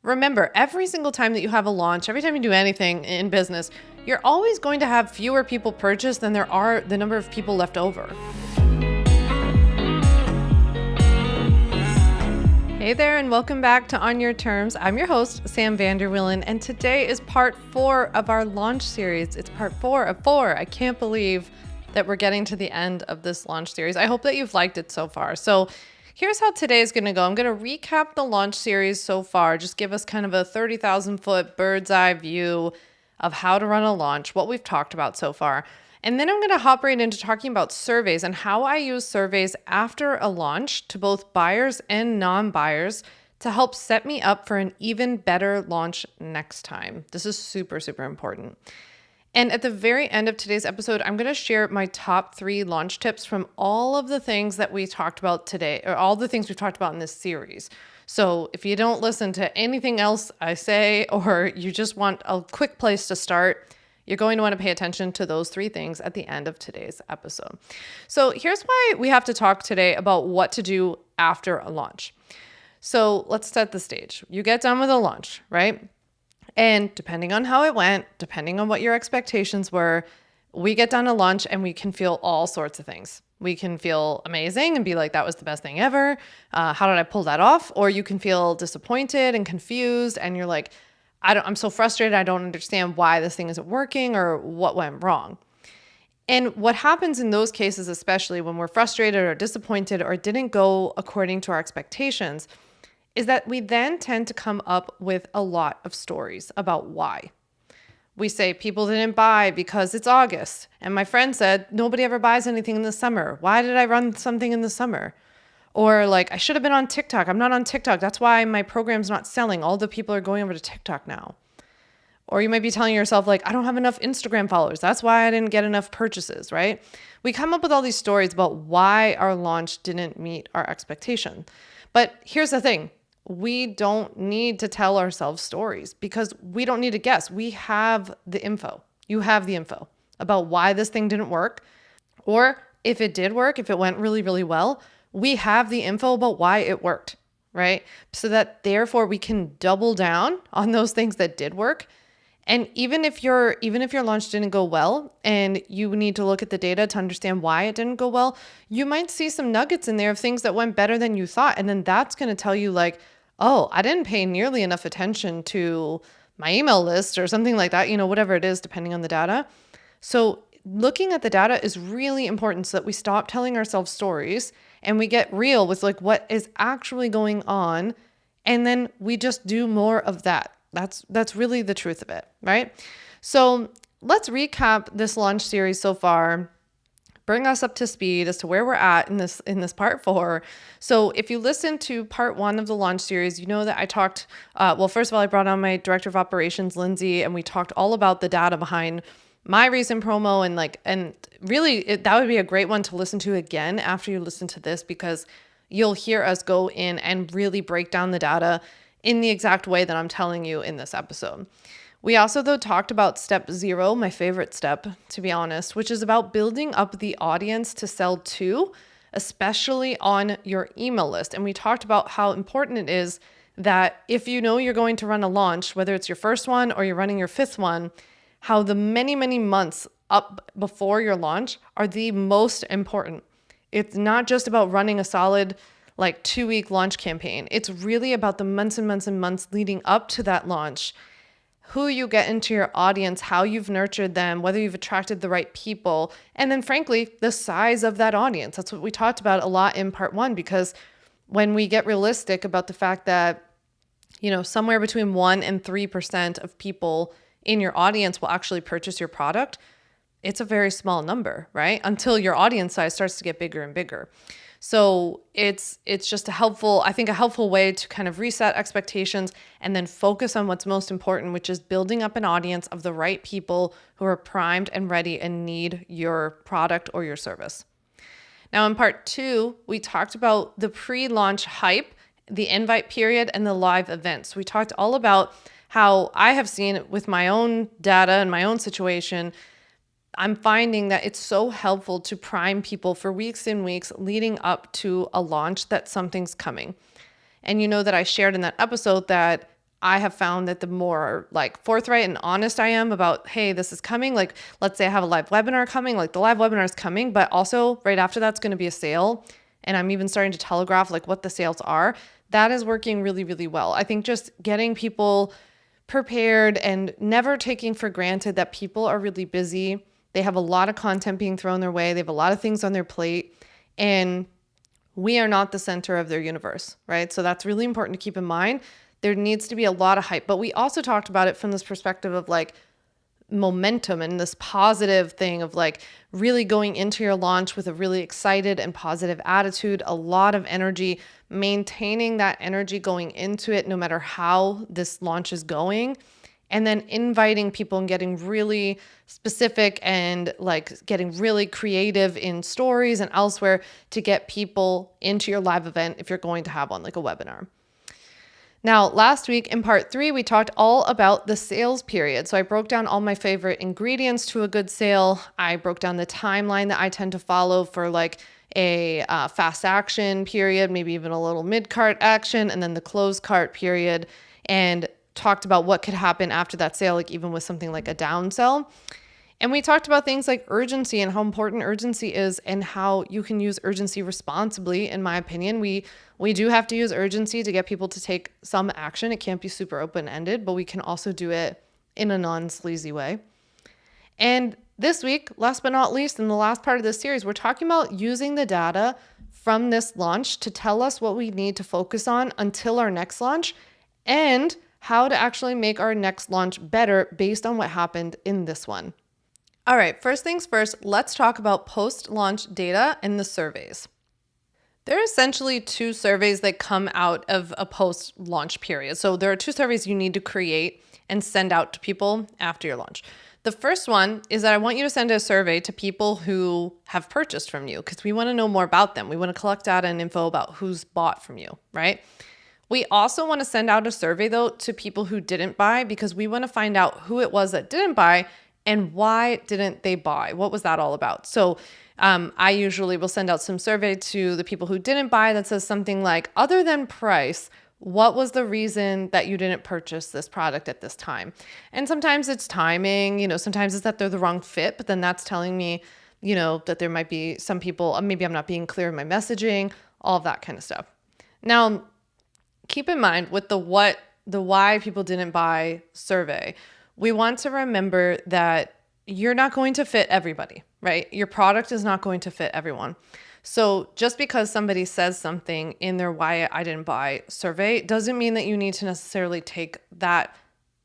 Remember, every single time that you have a launch, every time you do anything in business, you're always going to have fewer people purchase than there are the number of people left over. Hey there, and welcome back to On Your Terms. I'm your host, Sam Vander, Wielen, and today is part 4 of our launch series. It's part 4 of 4. I can't believe that we're getting to the end of this launch series. I hope that you've liked it so far. So here's how today is going to go. I'm going to recap the launch series so far, just give us kind of a 30,000 foot bird's eye view of how to run a launch, what we've talked about so far. And then I'm going to hop right into talking about surveys and how I use surveys after a launch to both buyers and non-buyers to help set me up for an even better launch next time. This is super, super important. And at the very end of today's episode, I'm going to share my top 3 launch tips from all of the things that we talked about today, or all the things we've talked about in this series. So if you don't listen to anything else I say, or you just want a quick place to start, you're going to want to pay attention to those 3 things at the end of today's episode. So here's why we have to talk today about what to do after a launch. So let's set the stage. You get done with a launch, right? And depending on how it went, depending on what your expectations were, we get done a launch and we can feel all sorts of things. We can feel amazing and be like, that was the best thing ever. How did I pull that off? Or you can feel disappointed and confused and you're like, I'm so frustrated. I don't understand why this thing isn't working or what went wrong. And what happens in those cases, especially when we're frustrated or disappointed or it didn't go according to our expectations, is that we then tend to come up with a lot of stories about why. We say people didn't buy because it's August. And my friend said, nobody ever buys anything in the summer. Why did I run something in the summer? Or like, I should have been on TikTok. I'm not on TikTok. That's why my program's not selling. All the people are going over to TikTok now. Or you might be telling yourself like, I don't have enough Instagram followers. That's why I didn't get enough purchases, right? We come up with all these stories about why our launch didn't meet our expectation. But here's the thing. We don't need to tell ourselves stories because we don't need to guess. We have the info. You have the info about why this thing didn't work. Or if it did work, if it went really, really well, we have the info about why it worked, right? So that therefore we can double down on those things that did work. And even if your launch didn't go well and you need to look at the data to understand why it didn't go well, you might see some nuggets in there of things that went better than you thought. And then that's going to tell you like, oh, I didn't pay nearly enough attention to my email list or something like that, whatever it is, depending on the data. So looking at the data is really important so that we stop telling ourselves stories and we get real with like what is actually going on. And then we just do more of that. That's really the truth of it, right? So let's recap this launch series so far. Bring us up to speed as to where we're at in this part 4. So if you listen to part 1 of the launch series, you know that I talked, first of all, I brought on my director of operations, Lindsay, and we talked all about the data behind my recent promo and really that would be a great one to listen to again after you listen to this because you'll hear us go in and really break down the data in the exact way that I'm telling you in this episode. We also, though, talked about step 0, my favorite step, to be honest, which is about building up the audience to sell to, especially on your email list. And we talked about how important it is that if you know you're going to run a launch, whether it's your first one or you're running your 5th one, how the many, many months up before your launch are the most important. It's not just about running a solid 2-week launch campaign. It's really about the months and months and months leading up to that launch. Who you get into your audience, how you've nurtured them, whether you've attracted the right people, and then frankly, the size of that audience. That's what we talked about a lot in part 1, because when we get realistic about the fact that, somewhere between 1% and 3% of people in your audience will actually purchase your product, it's a very small number, right? Until your audience size starts to get bigger and bigger. So it's just a helpful way to kind of reset expectations and then focus on what's most important, which is building up an audience of the right people who are primed and ready and need your product or your service. Now in part 2, we talked about the pre-launch hype, the invite period, and the live events. We talked all about how I have seen with my own data and my own situation, I'm finding that it's so helpful to prime people for weeks and weeks leading up to a launch that something's coming. And you know that I shared in that episode that I have found that the more like forthright and honest I am about, hey, this is coming. Like, let's say I have a live webinar coming, like the live webinar is coming, but also right after that's going to be a sale. And I'm even starting to telegraph like what the sales are. That is working really, really well. I think just getting people prepared and never taking for granted that people are really busy. They have a lot of content being thrown their way. They have a lot of things on their plate, and we are not the center of their universe, right? So that's really important to keep in mind. There needs to be a lot of hype, but we also talked about it from this perspective of like momentum and this positive thing of like really going into your launch with a really excited and positive attitude, a lot of energy, maintaining that energy going into it no matter how this launch is going, and then inviting people and getting really specific and like getting really creative in stories and elsewhere to get people into your live event if you're going to have one, like a webinar. Now, last week in part 3, we talked all about the sales period. So I broke down all my favorite ingredients to a good sale. I broke down the timeline that I tend to follow for like a fast action period, maybe even a little mid-cart action, and then the close cart period, and talked about what could happen after that sale, like even with something like a down sell. And we talked about things like urgency and how important urgency is and how you can use urgency responsibly. In my opinion, we do have to use urgency to get people to take some action. It can't be super open-ended, but we can also do it in a non-sleazy way. And this week, last but not least, in the last part of this series, we're talking about using the data from this launch to tell us what we need to focus on until our next launch and how to actually make our next launch better based on what happened in this one. All right, first things first, let's talk about post-launch data and the surveys. There are essentially 2 surveys that come out of a post-launch period. So there are 2 surveys you need to create and send out to people after your launch. The first one is that I want you to send a survey to people who have purchased from you because we want to know more about them. We want to collect data and info about who's bought from you, right? We also want to send out a survey though to people who didn't buy because we want to find out who it was that didn't buy and why didn't they buy? What was that all about? So I usually will send out some survey to the people who didn't buy that says something like, other than price, what was the reason that you didn't purchase this product at this time? And sometimes it's timing, sometimes it's that they're the wrong fit, but then that's telling me, that there might be some people, maybe I'm not being clear in my messaging, all of that kind of stuff. Now, keep in mind with the why people didn't buy survey, we want to remember that you're not going to fit everybody, right? Your product is not going to fit everyone. So just because somebody says something in their why I didn't buy survey doesn't mean that you need to necessarily take that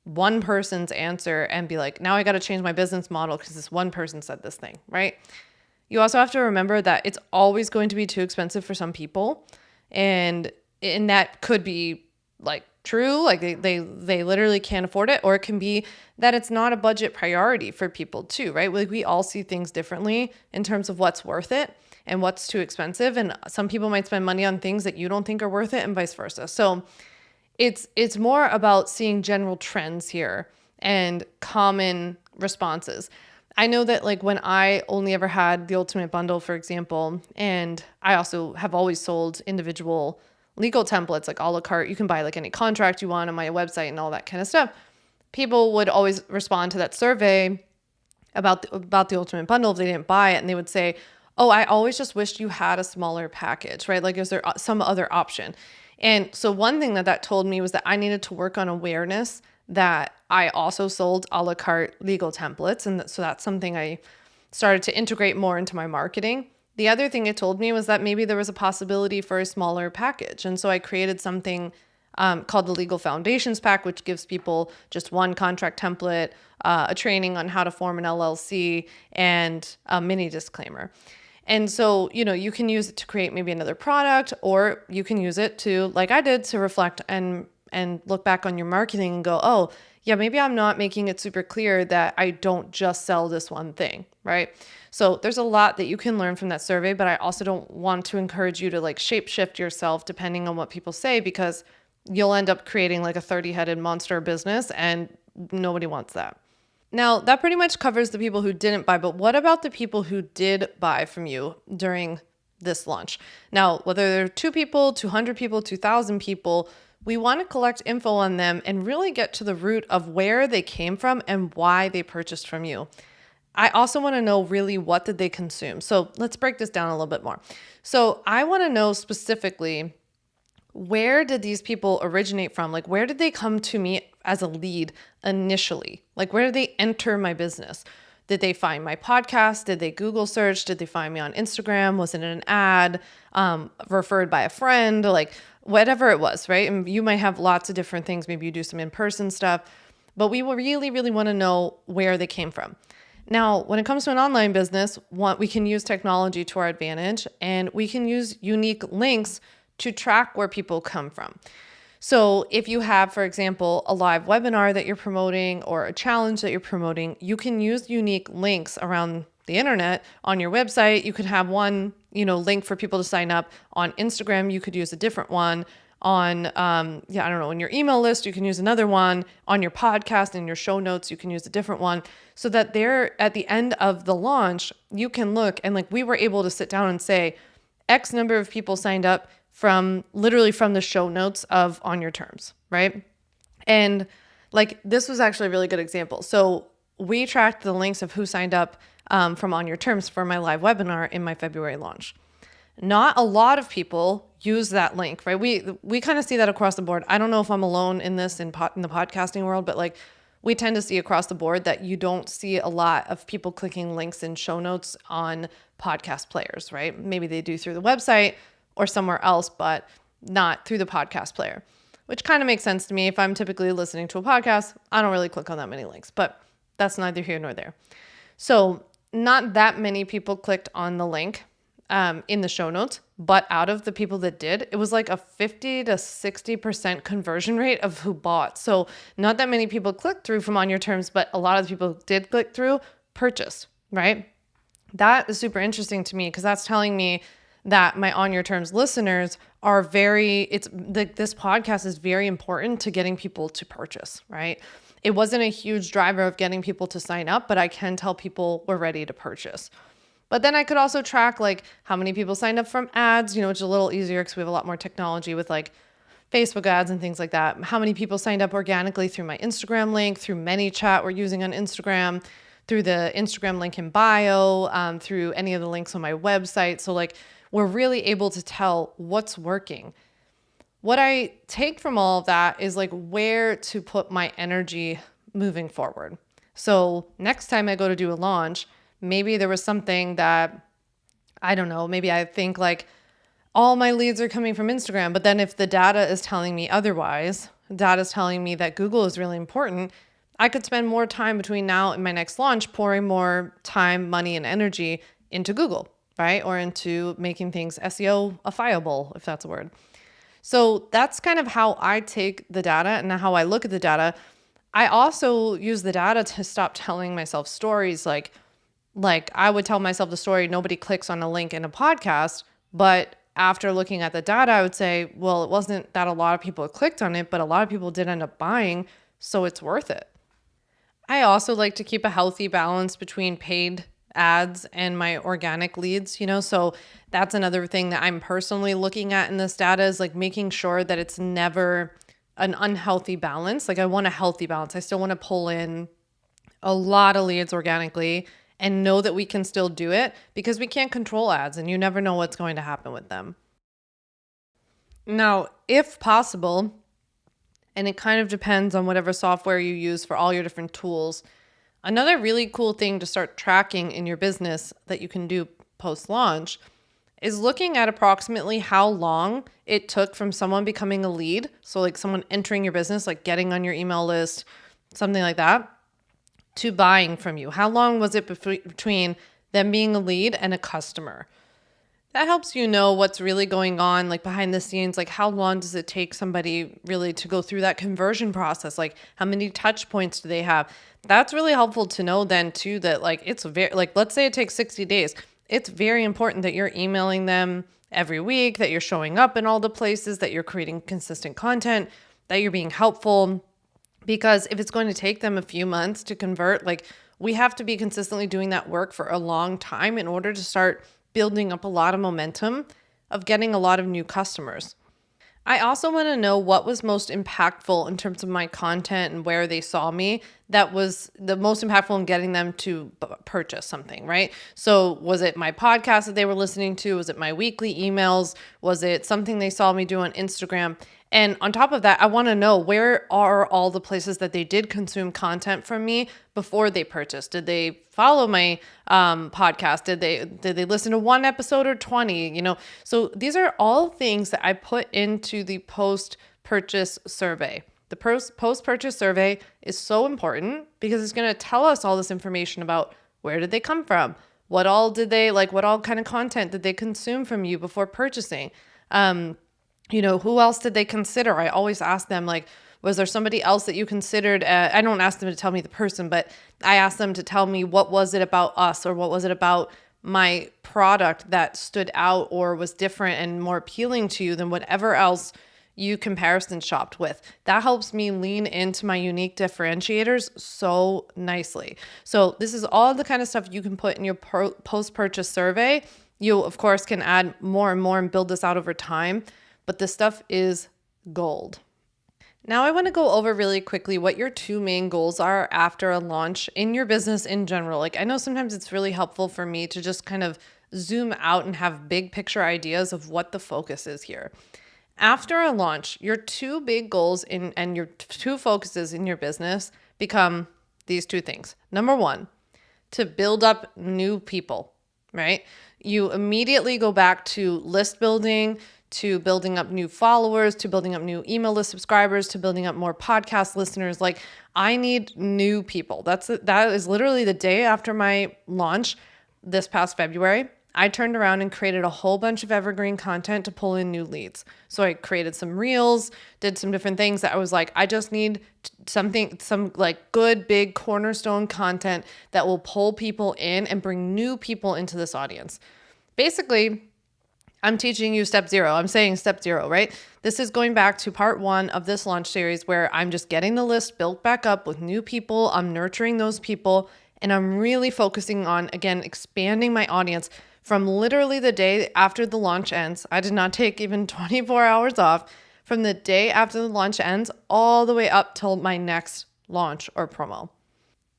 one person's answer and be like, now I got to change my business model because this one person said this thing, right? You also have to remember that it's always going to be too expensive for some people. And that could be like true, like they literally can't afford it, or it can be that it's not a budget priority for people too, right? Like we all see things differently in terms of what's worth it and what's too expensive. And some people might spend money on things that you don't think are worth it and vice versa. So it's more about seeing general trends here and common responses. I know that like when I only ever had the Ultimate Bundle, for example, and I also have always sold individual legal templates, like a la carte, you can buy like any contract you want on my website and all that kind of stuff. People would always respond to that survey about the Ultimate Bundle if they didn't buy it, and they would say, oh, I always just wished you had a smaller package, right? Like, is there some other option? And so one thing that told me was that I needed to work on awareness that I also sold a la carte legal templates. And so that's something I started to integrate more into my marketing. The other thing it told me was that maybe there was a possibility for a smaller package. And so I created something called the Legal Foundations Pack, which gives people just one contract template, a training on how to form an LLC, and a mini disclaimer. And so, you can use it to create maybe another product, or you can use it to, like I did, to reflect and look back on your marketing and go, oh, yeah, maybe I'm not making it super clear that I don't just sell this one thing, right? So there's a lot that you can learn from that survey, but I also don't want to encourage you to like shapeshift yourself depending on what people say, because you'll end up creating like a 30-headed monster business, and nobody wants that. Now, that pretty much covers the people who didn't buy, but what about the people who did buy from you during this launch? Now, whether they're 2 people, 200 people, 2,000 people, We want to collect info on them and really get to the root of where they came from and why they purchased from you. I also want to know really what did they consume. So let's break this down a little bit more. So I want to know specifically, where did these people originate from? Like, where did they come to me as a lead initially? Like, where did they enter my business? Did they find my podcast? Did they Google search? Did they find me on Instagram? Was it an ad, referred by a friend? Like, whatever it was, right? And you might have lots of different things. Maybe you do some in-person stuff, but we will really, really want to know where they came from. Now, when it comes to an online business, we can use technology to our advantage, and we can use unique links to track where people come from. So if you have, for example, a live webinar that you're promoting or a challenge that you're promoting, you can use unique links around the internet on your website. You could have one, link for people to sign up. On Instagram, you could use a different one. On, in your email list, you can use another one. On your podcast and your show notes, you can use a different one, so that there at the end of the launch, you can look and we were able to sit down and say, X number of people signed up from the show notes of On Your Terms, right? And this was actually a really good example. So we tracked the links of who signed up from On Your Terms for my live webinar in my February launch. Not a lot of people use that link, right? We kind of see that across the board. I don't know if I'm alone in this in the podcasting world, but we tend to see across the board that you don't see a lot of people clicking links in show notes on podcast players, right? Maybe they do through the website or somewhere else, but not through the podcast player, which kind of makes sense to me. If I'm typically listening to a podcast, I don't really click on that many links, but that's neither here nor there. So not that many people clicked on the link in the show notes, but out of the people that did, it was like a 50 to 60% conversion rate of who bought. So not that many people clicked through from On Your Terms, but a lot of the people did click through, purchased, right? That is super interesting to me, because that's telling me that my On Your Terms listeners are this podcast is very important to getting people to purchase, right? It wasn't a huge driver of getting people to sign up, but I can tell people were ready to purchase. But then I could also track how many people signed up from ads, which is a little easier because we have a lot more technology with Facebook ads and things like that. How many people signed up organically through my Instagram link, through ManyChat we're using on Instagram, through the Instagram link in bio, through any of the links on my website. So we're really able to tell what's working. What I take from all of that is where to put my energy moving forward. So next time I go to do a launch, maybe there was something that, I don't know, maybe I think all my leads are coming from Instagram, but then if the data is telling me otherwise, data is telling me that Google is really important, I could spend more time between now and my next launch pouring more time, money, and energy into Google, right? Or into making things SEO-ifiable, if that's a word. So that's kind of how I take the data and how I look at the data. I also use the data to stop telling myself stories like I would tell myself the story, nobody clicks on a link in a podcast, but after looking at the data, I would say, well, it wasn't that a lot of people clicked on it, but a lot of people did end up buying, so it's worth it. I also like to keep a healthy balance between paid ads and my organic leads, so that's another thing that I'm personally looking at in this data is making sure that it's never an unhealthy balance. I want a healthy balance. I still want to pull in a lot of leads organically and know that we can still do it, because we can't control ads and you never know what's going to happen with them. Now, if possible, and it kind of depends on whatever software you use for all your different tools, another really cool thing to start tracking in your business that you can do post-launch is looking at approximately how long it took from someone becoming a lead. So someone entering your business, getting on your email list, something like that, to buying from you. How long was it between them being a lead and a customer? That helps you know what's really going on, behind the scenes, how long does it take somebody really to go through that conversion process? How many touch points do they have? That's really helpful to know then too, that it's very, let's say it takes 60 days. It's very important that you're emailing them every week, that you're showing up in all the places, that you're creating consistent content, that you're being helpful. Because if it's going to take them a few months to convert, we have to be consistently doing that work for a long time in order to start building up a lot of momentum of getting a lot of new customers. I also want to know what was most impactful in terms of my content and where they saw me. That was the most impactful in getting them to purchase something, right? So was it my podcast that they were listening to? Was it my weekly emails? Was it something they saw me do on Instagram? And on top of that, I want to know, where are all the places that they did consume content from me before they purchased? Did they follow my podcast? Did they listen to one episode or 20? So these are all things that I put into the post-purchase survey. The post-purchase survey is so important because it's going to tell us all this information about where did they come from, what all kind of content did they consume from you before purchasing. Who else did they consider? I always ask them, was there somebody else that you considered? I don't ask them to tell me the person, but I ask them to tell me, what was it about us, or what was it about my product that stood out or was different and more appealing to you than whatever else you comparison shopped with. That helps me lean into my unique differentiators so nicely. So this is all the kind of stuff you can put in your post-purchase survey. You, of course, can add more and more and build this out over time. But this stuff is gold. Now I want to go over really quickly what your 2 main goals are after a launch in your business in general. I know sometimes it's really helpful for me to just kind of zoom out and have big picture ideas of what the focus is here. After a launch, your 2 big goals and your 2 focuses in your business become these 2 things. Number 1, to build up new people, right? You immediately go back to list building, to building up new followers, to building up new email list subscribers, to building up more podcast listeners. I need new people. That is literally the day after my launch this past February. I turned around and created a whole bunch of evergreen content to pull in new leads. So I created some reels, did some different things that I was like, I just need some good, big cornerstone content that will pull people in and bring new people into this audience. Basically, I'm teaching you step 0. I'm saying step 0, right? This is going back to part 1 of this launch series, where I'm just getting the list built back up with new people. I'm nurturing those people, and I'm really focusing on, again, expanding my audience from literally the day after the launch ends. I did not take even 24 hours off from the day after the launch ends all the way up till my next launch or promo.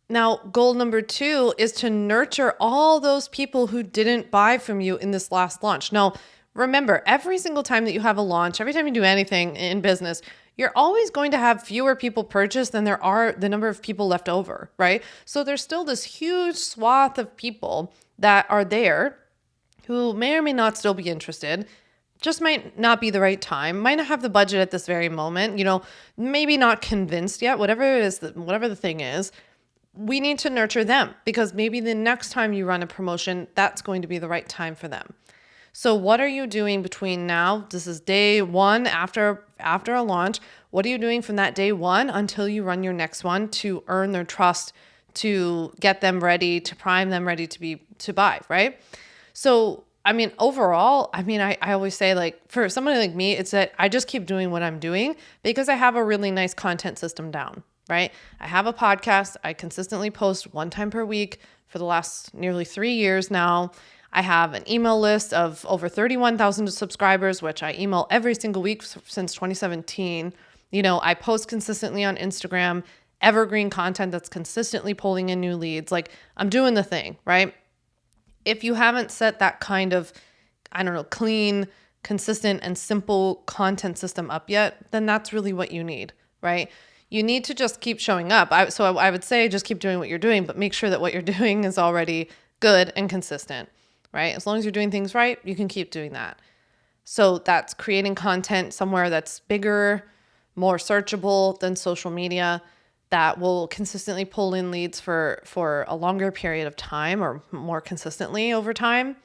Now, goal number 2 is to nurture all those people who didn't buy from you in this last launch. Now, remember, every single time that you have a launch, every time you do anything in business, you're always going to have fewer people purchase than there are the number of people left over, right? So there's still this huge swath of people that are there who may or may not still be interested, just might not be the right time, might not have the budget at this very moment, maybe not convinced yet, whatever it is, whatever the thing is. We need to nurture them, because maybe the next time you run a promotion, that's going to be the right time for them. So what are you doing between now? This is day 1 after a launch. What are you doing from that day 1 until you run your next one to earn their trust, to get them ready, to prime them ready to buy, right? So, overall, I always say, for somebody like me, it's that I just keep doing what I'm doing because I have a really nice content system down, right? I have a podcast. I consistently post 1 time per week for the last nearly 3 years now. I have an email list of over 31,000 subscribers, which I email every single week since 2017. I post consistently on Instagram, evergreen content that's consistently pulling in new leads. I'm doing the thing, right? If you haven't set that kind of, clean, consistent, and simple content system up yet, then that's really what you need, right? You need to just keep showing up. So I would say just keep doing what you're doing, but make sure that what you're doing is already good and consistent, right? As long as you're doing things right, you can keep doing that. So that's creating content somewhere that's bigger, more searchable than social media, that will consistently pull in leads for a longer period of time or more consistently over time.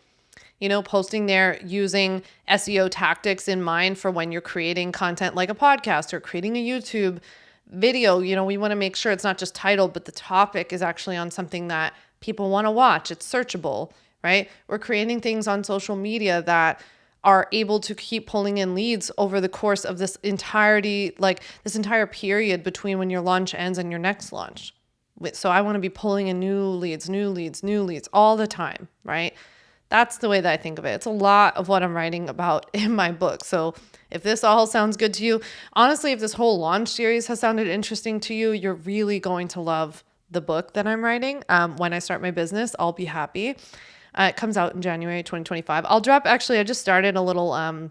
Posting there using SEO tactics in mind for when you're creating content like a podcast or creating a YouTube video. We want to make sure it's not just titled, but the topic is actually on something that people want to watch. It's searchable, right? We're creating things on social media that are able to keep pulling in leads over the course of this entire period between when your launch ends and your next launch. So I want to be pulling in new leads all the time, right? That's the way that I think of it. It's a lot of what I'm writing about in my book. So if this all sounds good to you, honestly, if this whole launch series has sounded interesting to you, you're really going to love the book that I'm writing. When I start my business, I'll be happy. It comes out in January 2025. I just started a little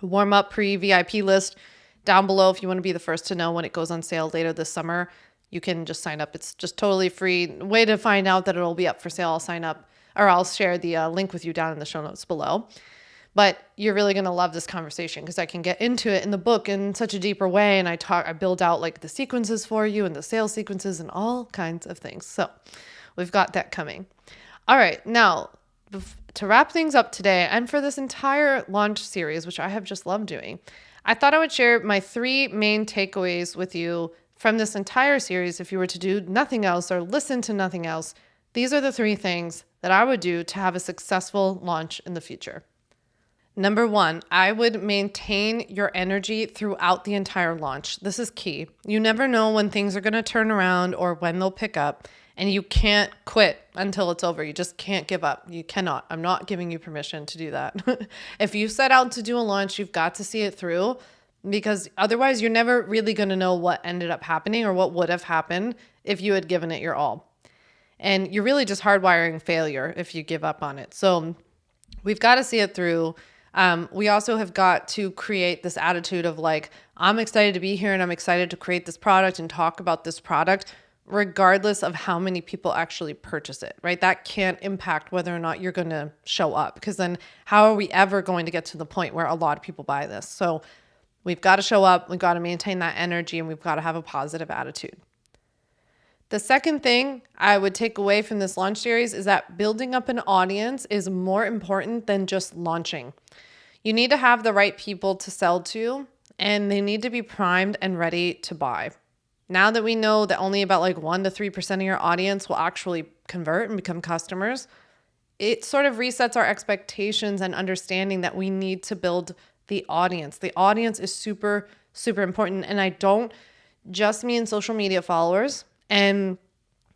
warm up pre-VIP list down below. If you want to be the first to know when it goes on sale later this summer, you can just sign up. It's just totally free. Way to find out that it'll be up for sale, I'll sign up, or I'll share the link with you down in the show notes below. But you're really going to love this conversation because I can get into it in the book in such a deeper way. And I build out like the sequences for you and the sales sequences and all kinds of things. So we've got that coming. All right. Now, to wrap things up today and for this entire launch series, which I have just loved doing, I thought I would share my 3 main takeaways with you from this entire series. If you were to do nothing else or listen to nothing else, these are the 3 things that I would do to have a successful launch in the future. Number 1, I would maintain your energy throughout the entire launch. This is key. You never know when things are going to turn around or when they'll pick up, and you can't quit until it's over. You just can't give up. You cannot. I'm not giving you permission to do that. If you set out to do a launch, you've got to see it through, because otherwise you're never really going to know what ended up happening or what would have happened if you had given it your all. And you're really just hardwiring failure if you give up on it. So we've got to see it through. We also have got to create this attitude of like, I'm excited to be here and I'm excited to create this product and talk about this product, regardless of how many people actually purchase it, right? That can't impact whether or not you're going to show up, because then how are we ever going to get to the point where a lot of people buy this? So we've got to show up, we've got to maintain that energy, and we've got to have a positive attitude. The second thing I would take away from this launch series is that building up an audience is more important than just launching. You need to have the right people to sell to, and they need to be primed and ready to buy. Now that we know that only about like 1% to 3% of your audience will actually convert and become customers, it sort of resets our expectations and understanding that we need to build the audience. The audience is super, super important. And I don't just mean social media followers. And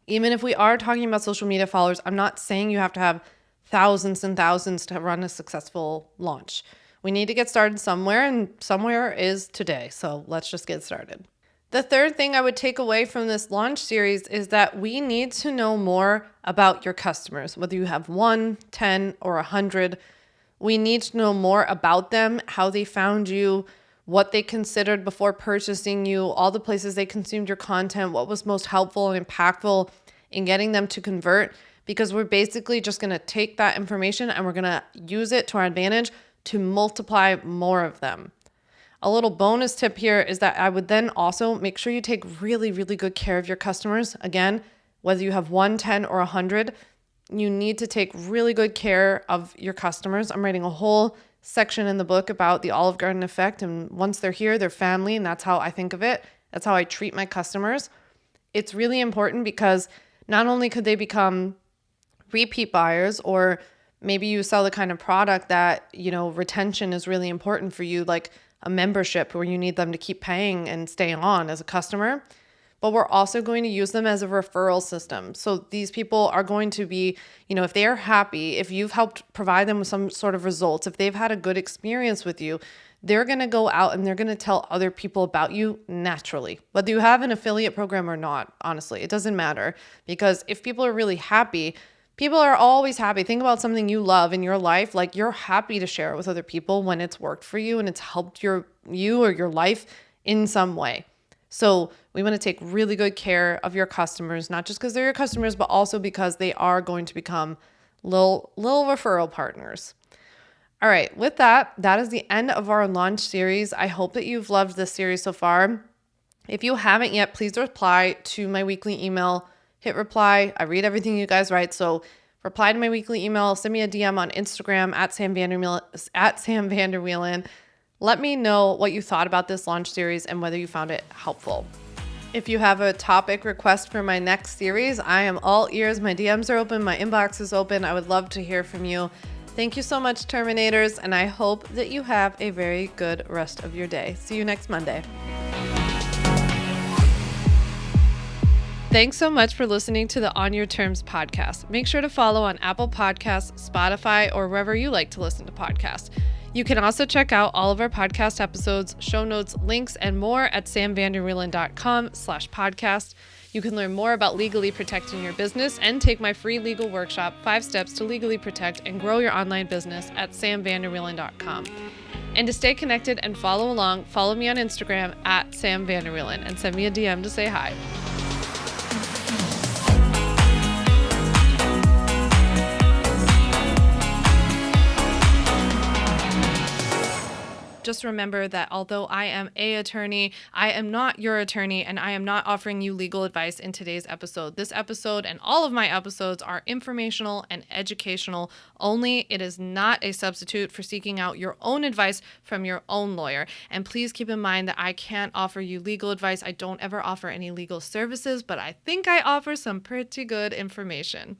even if we are talking about social media followers, I'm not saying you have to have thousands and thousands to run a successful launch. We need to get started somewhere, and somewhere is today. So let's just get started. The third thing I would take away from this launch series is that we need to know more about your customers, whether you have 1, 10, or 100. We need to know more about them, how they found you, what they considered before purchasing you, all the places they consumed your content, what was most helpful and impactful in getting them to convert, because we're basically just going to take that information and we're going to use it to our advantage to multiply more of them. A little bonus tip here is that I would then also make sure you take really, really good care of your customers. Again, whether you have 1, 10, or 100, you need to take really good care of your customers. I'm writing a whole section in the book about the Olive Garden effect. And once they're here, they're family. And that's how I think of it. That's how I treat my customers. It's really important because not only could they become repeat buyers, or maybe you sell the kind of product that, retention is really important for you, like a membership where you need them to keep paying and stay on as a customer. But we're also going to use them as a referral system. So these people are going to be, if they are happy, if you've helped provide them with some sort of results, if they've had a good experience with you, they're going to go out and they're going to tell other people about you naturally. Whether you have an affiliate program or not, honestly, it doesn't matter. Because if people are really happy, people are always happy. Think about something you love in your life. Like, you're happy to share it with other people when it's worked for you and it's helped you or your life in some way. So we want to take really good care of your customers, not just because they're your customers, but also because they are going to become little referral partners. All right, with that is the end of our launch series. I hope that you've loved this series so far. If you haven't yet, please reply to my weekly email. Hit reply. I read everything you guys write. So reply to my weekly email. Send me a DM on Instagram at Sam Vander Wielen. Let me know what you thought about this launch series and whether you found it helpful. If you have a topic request for my next series, I am all ears. My DMs are open. My inbox is open. I would love to hear from you. Thank you so much, Terminators, and I hope that you have a very good rest of your day. See you next Monday. Thanks so much for listening to the On Your Terms podcast. Make sure to follow on Apple Podcasts, Spotify, or wherever you like to listen to podcasts. You can also check out all of our podcast episodes, show notes, links, and more at samvanderwielen.com/podcast. You can learn more about legally protecting your business and take my free legal workshop, 5 Steps to Legally Protect and Grow Your Online Business at samvanderwielen.com. And to stay connected and follow along, follow me on Instagram at samvanderwielen and send me a DM to say hi. Just remember that although I am an attorney, I am not your attorney, and I am not offering you legal advice in today's episode. This episode and all of my episodes are informational and educational only. It is not a substitute for seeking out your own advice from your own lawyer. And please keep in mind that I can't offer you legal advice. I don't ever offer any legal services, but I think I offer some pretty good information.